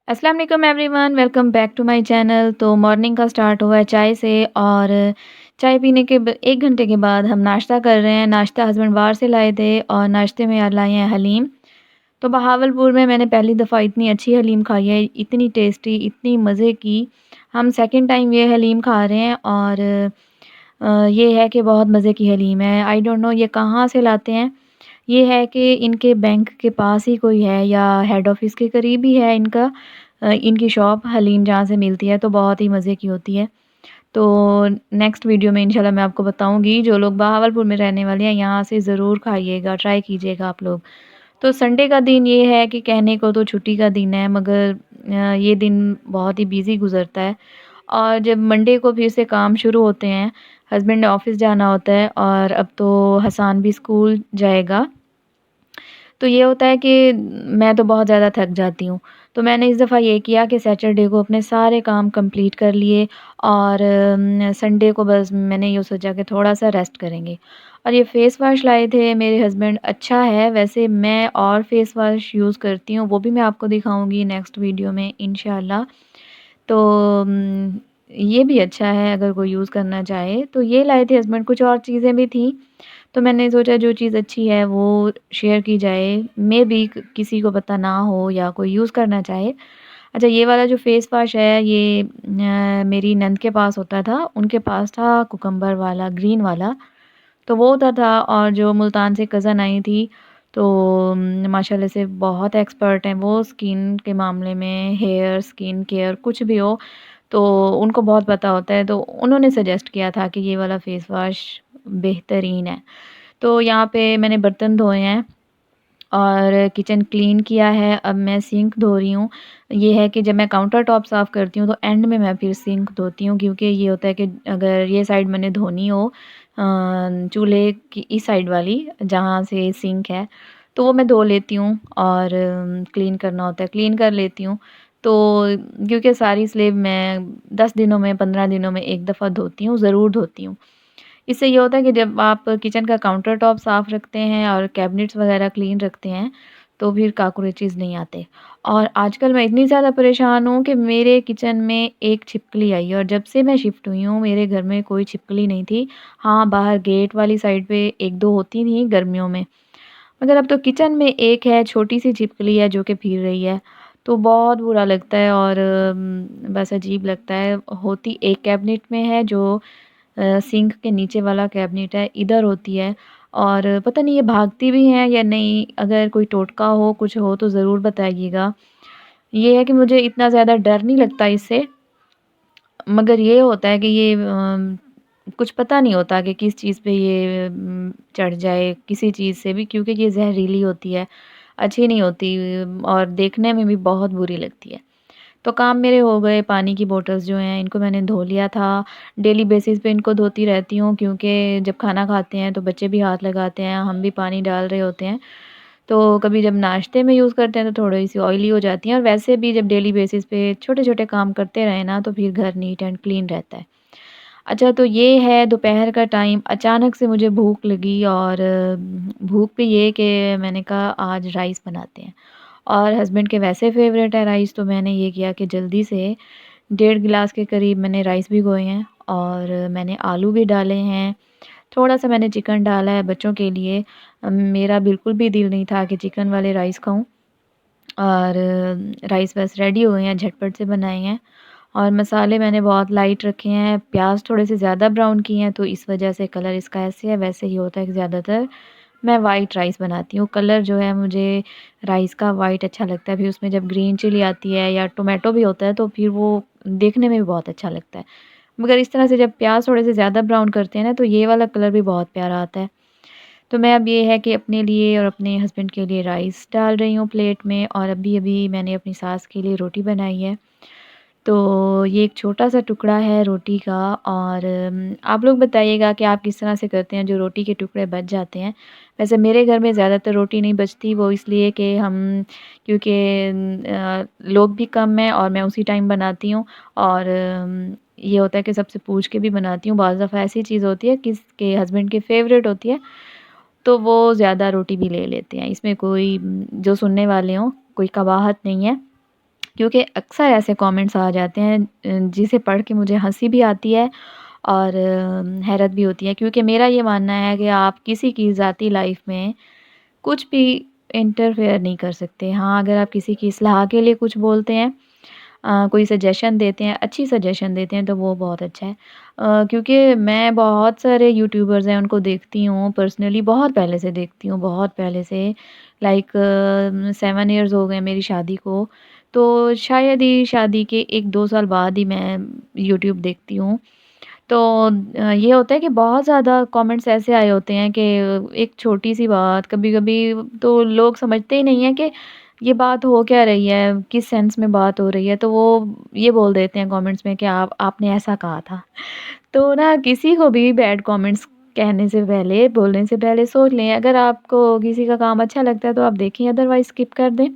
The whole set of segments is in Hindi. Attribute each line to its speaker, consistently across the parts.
Speaker 1: अस्सलाम वालेकुम everyone, welcome back to my channel. तो मॉर्निंग का स्टार्ट हुआ है चाय से और चाय पीने के 1 घंटे के बाद हम नाश्ता कर रहे हैं। नाश्ता हस्बैंड बाहर से लाए थे और नाश्ते में आज लाए हैं हलीम। तो बहावलपुर में मैंने पहली दफ़ा इतनी अच्छी हलीम खाई है, इतनी टेस्टी, इतनी मज़े की। हम सेकंड टाइम ये हलीम खा रहे हैं और ये है कि बहुत मज़े की हलीम है। आई डोंट नो ये कहाँ से लाते हैं। ये है कि इनके बैंक के पास ही कोई है या हेड ऑफ़िस के करीब ही है इनका इनकी शॉप हलीम जहाँ से मिलती है, तो बहुत ही मज़े की होती है। तो नेक्स्ट वीडियो में इंशाल्लाह मैं आपको बताऊँगी, जो लोग बहावलपुर में रहने वाले हैं यहाँ से ज़रूर खाइएगा, ट्राई कीजिएगा आप लोग। तो संडे का दिन ये है कि कहने को तो छुट्टी का दिन है, मगर ये दिन बहुत ही बिज़ी गुज़रता है और जब मंडे को फिर से काम शुरू होते हैं, हस्बैंड ने ऑफ़िस जाना होता है और अब तो हसन भी स्कूल जाएगा। तो ये होता है कि मैं तो बहुत ज़्यादा थक जाती हूँ। तो मैंने इस दफ़ा ये किया कि सैटरडे को अपने सारे काम कंप्लीट कर लिए और संडे को बस मैंने ये सोचा कि थोड़ा-सा रेस्ट करेंगे। और ये फ़ेस वॉश लाए थे मेरे हस्बैंड, अच्छा है वैसे। मैं और फ़ेस वॉश यूज़ करती हूँ, वो भी मैं आपको दिखाऊँगी नेक्स्ट वीडियो में इंशाल्लाह। तो ये भी अच्छा है अगर कोई यूज़ करना चाहे। तो ये लाए थे हस्बैंड, कुछ और चीज़ें भी थी। तो मैंने सोचा जो चीज़ अच्छी है वो शेयर की जाए, मेबी किसी को पता ना हो या कोई यूज़ करना चाहे। अच्छा, ये वाला जो फ़ेस वॉश है ये मेरी नंद के पास होता था, उनके पास था कुकम्बर वाला, ग्रीन वाला। तो वो होता था और जो मुल्तान से कज़न आई थी, तो माशाल्लाह से बहुत एक्सपर्ट हैं वो स्किन के मामले में, हेयर, स्किन केयर कुछ भी हो, तो उनको बहुत पता होता है। तो उन्होंने सजेस्ट किया था कि ये वाला फ़ेस वॉश बेहतरीन है। तो यहाँ पे मैंने बर्तन धोए हैं और किचन क्लीन किया है, अब मैं सिंक धो रही हूँ। ये है कि जब मैं काउंटर टॉप साफ़ करती हूँ तो एंड में मैं फिर सिंक धोती हूँ, क्योंकि ये होता है कि अगर ये साइड मैंने धोनी हो चूल्हे की इस साइड वाली जहाँ से सिंक है, तो वो मैं धो लेती हूँ और क्लीन करना होता है, क्लीन कर लेती हूँ। तो क्योंकि सारी स्लेब मैं 10 दिनों में, 15 दिनों में 1 दफ़ा धोती हूँ, ज़रूर धोती हूँ। इससे ये होता है कि जब आप किचन का काउंटर टॉप साफ़ रखते हैं और कैबिनेट्स वगैरह क्लीन रखते हैं, तो फिर कॉकरोचेज़ नहीं आते। और आजकल मैं इतनी ज़्यादा परेशान हूँ कि मेरे किचन में एक छिपकली आई है और जब से मैं शिफ्ट हुई हूँ, मेरे घर में कोई छिपकली नहीं थी। हाँ, बाहर गेट वाली साइड पे 1-2 होती थी गर्मियों में, मगर अब तो किचन में एक है, छोटी-सी छिपकली है जो कि फिर रही है। तो बहुत बुरा लगता है और बस अजीब लगता है। होती एक कैबिनेट में है जो सिंक के नीचे वाला कैबिनेट है, इधर होती है और पता नहीं ये भागती भी हैं या नहीं, अगर कोई टोटका हो, कुछ हो तो ज़रूर बताइएगा। ये है कि मुझे इतना ज़्यादा डर नहीं लगता इससे, मगर ये होता है कि ये कुछ पता नहीं होता कि किस चीज़ पे ये चढ़ जाए, किसी चीज़ से भी, क्योंकि ये ज़हरीली होती है, अच्छी नहीं होती और देखने में भी बहुत बुरी लगती है। तो काम मेरे हो गए, पानी की बॉटल्स जो हैं इनको मैंने धो लिया था। डेली बेसिस पे इनको धोती रहती हूँ, क्योंकि जब खाना खाते हैं तो बच्चे भी हाथ लगाते हैं, हम भी पानी डाल रहे होते हैं। तो कभी जब नाश्ते में यूज़ करते हैं तो थोड़ी-सी ऑयली हो जाती हैं और वैसे भी जब डेली बेसिस पे छोटे-छोटे काम करते रहें ना, तो फिर घर नीट एंड क्लीन रहता है। अच्छा, तो ये है दोपहर का टाइम, अचानक से मुझे भूख लगी और भूख भी ये कि मैंने कहा आज राइस बनाते हैं और हस्बैंड के वैसे फ़ेवरेट है राइस, तो मैंने ये किया कि जल्दी से 1.5 गिलास के करीब मैंने राइस भिगोए हैं और मैंने आलू भी डाले हैं। थोड़ा-सा मैंने चिकन डाला है बच्चों के लिए। मेरा बिल्कुल भी दिल नहीं था कि चिकन वाले राइस खाऊँ और राइस बस रेडी हुए हैं, झटपट से बनाए हैं और मसाले मैंने बहुत लाइट रखे हैं। प्याज़ थोड़े से ज़्यादा ब्राउन किए हैं, तो इस वजह से कलर इसका ऐसे है। वैसे ये होता है कि ज़्यादातर मैं वाइट राइस बनाती हूँ। कलर जो है मुझे राइस का वाइट अच्छा लगता है, फिर उसमें जब ग्रीन चिली आती है या टोमेटो भी होता है तो फिर वो देखने में भी बहुत अच्छा लगता है। मगर इस तरह से जब प्याज़ थोड़े से ज़्यादा ब्राउन करते हैं ना, तो ये वाला कलर भी बहुत प्यारा आता है। तो मैं अब ये है कि अपने लिए और अपने हस्बैंड के लिए राइस डाल रही हूँ प्लेट में और अभी-अभी मैंने अपनी सास के लिए रोटी बनाई है। तो ये एक छोटा-सा टुकड़ा है रोटी का और आप लोग बताइएगा कि आप किस तरह से करते हैं जो रोटी के टुकड़े बच जाते हैं। वैसे मेरे घर में ज़्यादातर रोटी नहीं बचती, वो इसलिए कि हम क्योंकि लोग भी कम हैं और मैं उसी टाइम बनाती हूँ और ये होता है कि सबसे पूछ के भी बनाती हूँ। बाज़ दफ़ा ऐसी चीज़ होती है किसके हस्बैंड की फ़ेवरेट होती है, तो वो ज़्यादा रोटी भी ले लेते हैं। इसमें कोई जो सुनने वाले हों, कोई कबाहत नहीं है। क्योंकि अक्सर ऐसे कमेंट्स आ जाते हैं जिसे पढ़ के मुझे हँसी भी आती है और हैरत भी होती है, क्योंकि मेरा ये मानना है कि आप किसी की ज़ाती लाइफ़ में कुछ भी इंटरफेयर नहीं कर सकते। हाँ, अगर आप किसी की इस्लाह के लिए कुछ बोलते हैं, कोई सजेशन देते हैं, अच्छी सजेशन देते हैं, तो वो बहुत अच्छा है। क्योंकि मैं बहुत सारे यूट्यूबर्स हैं उनको देखती हूँ पर्सनली, बहुत पहले से देखती हूँ, बहुत पहले से, लाइक 7 इयर्स हो गए मेरी शादी को। तो शायद ही शादी के 1-2 साल बाद ही मैं यूट्यूब देखती हूँ। तो ये होता है कि बहुत ज़्यादा कमेंट्स ऐसे आए होते हैं कि एक छोटी-सी बात, कभी-कभी तो लोग समझते ही नहीं हैं कि ये बात हो क्या रही है, किस सेंस में बात हो रही है, तो वो ये बोल देते हैं कमेंट्स में कि आपने ऐसा कहा था। तो ना किसी को भी बैड कमेंट्स कहने से पहले, बोलने से पहले सोच लें, अगर आपको किसी का काम अच्छा लगता है तो आप देखें, अदरवाइज़ स्किप कर दें।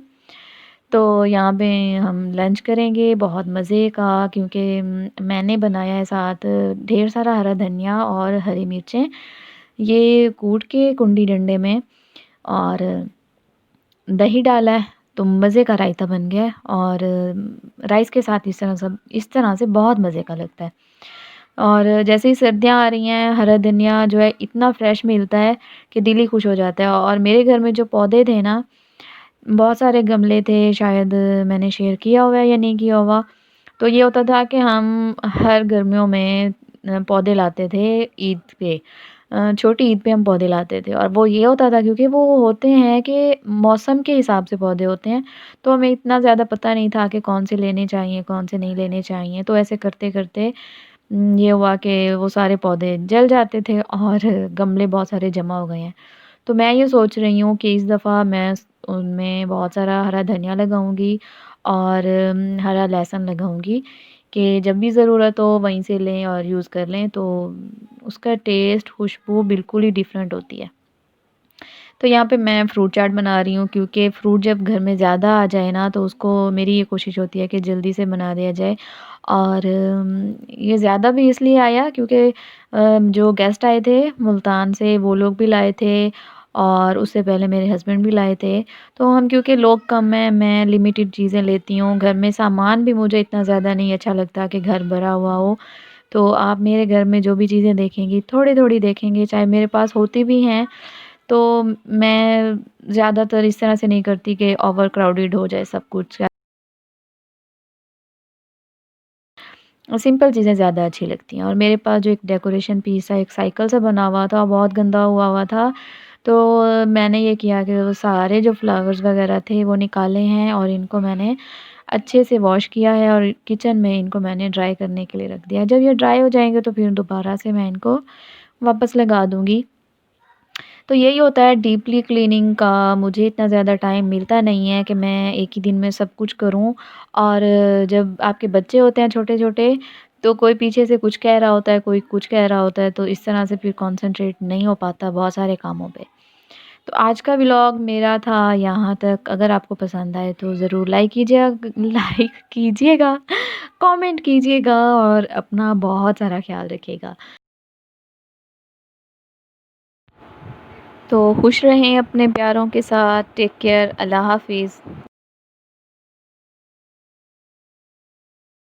Speaker 1: तो यहाँ पे हम लंच करेंगे बहुत मज़े का, क्योंकि मैंने बनाया है साथ ढेर सारा हरा धनिया और हरी मिर्चें, ये कूट के कुंडी डंडे में, और दही डाला है, तो मज़े का रायता बन गया है, और राइस के साथ इस तरह से बहुत मज़े का लगता है। और जैसे ही सर्दियाँ आ रही हैं, हरा धनिया जो है इतना फ्रेश मिलता है कि दिल ही खुश हो जाता है। और मेरे घर में जो पौधे थे ना, बहुत सारे गमले थे, शायद मैंने शेयर किया हुआ है या नहीं किया हुआ। तो ये होता था कि हम हर गर्मियों में पौधे लाते थे ईद पे। छोटी ईद पे हम पौधे लाते थे, और वो ये होता था क्योंकि वो होते हैं कि मौसम के हिसाब से पौधे होते हैं, तो हमें इतना ज़्यादा पता नहीं था कि कौन से लेने चाहिए, कौन से नहीं लेने चाहिए। तो ऐसे करते-करते ये हुआ कि वो सारे पौधे जल जाते थे और गमले बहुत सारे जमा हो गए हैं। तो मैं ये सोच रही हूँ कि इस दफ़ा मैं उनमें बहुत सारा हरा धनिया लगाऊँगी और हरा लहसुन लगाऊँगी, कि जब भी ज़रूरत हो वहीं से लें और यूज़ कर लें, तो उसका टेस्ट, खुशबू बिल्कुल ही डिफरेंट होती है। तो यहाँ पे मैं फ्रूट चाट बना रही हूँ, क्योंकि फ्रूट जब घर में ज़्यादा आ जाए ना, तो उसको मेरी ये कोशिश होती है कि जल्दी से बना दिया जाए। और ये ज़्यादा भी इसलिए आया क्योंकि जो गेस्ट आए थे मुल्तान से, वो लोग भी लाए थे, और उससे पहले मेरे हस्बैंड भी लाए थे। तो हम, क्योंकि लोग कम हैं, मैं लिमिटेड चीज़ें लेती हूँ। घर में सामान भी मुझे इतना ज़्यादा नहीं अच्छा लगता कि घर भरा हुआ हो। तो आप मेरे घर में जो भी चीज़ें देखेंगी, थोड़ी-थोड़ी देखेंगे, चाहे मेरे पास होती भी हैं, तो मैं ज़्यादातर इस तरह से नहीं करती कि ओवर क्राउडेड हो जाए सब कुछ। सिंपल चीज़ें ज़्यादा अच्छी लगती हैं। और मेरे पास जो एक डेकोरेशन पीस है, एक साइकिल सा बना हुआ था, बहुत गंदा हुआ हुआ था। तो मैंने ये किया कि वो सारे जो फ्लावर्स वगैरह थे वो निकाले हैं, और इनको मैंने अच्छे से वॉश किया है, और किचन में इनको मैंने ड्राई करने के लिए रख दिया है। जब ये ड्राई हो जाएँगे तो फिर दोबारा से मैं इनको वापस लगा दूँगी। तो यही होता है डीपली क्लीनिंग का, मुझे इतना ज़्यादा टाइम मिलता नहीं है कि मैं एक ही दिन में सब कुछ करूँ। और जब आपके बच्चे होते हैं छोटे-छोटे, तो कोई पीछे से कुछ कह रहा होता है, कोई कुछ कह रहा होता है, तो इस तरह से फिर कॉन्संट्रेट नहीं हो पाता बहुत सारे कामों पे। तो आज का व्लॉग मेरा था यहाँ तक। अगर आपको पसंद आए तो ज़रूर लाइक कीजिएगा, कमेंट कीजिएगा, और अपना बहुत सारा ख़्याल रखिएगा। तो खुश रहें अपने प्यारों के साथ। Take care. अल्लाह हाफ़िज़।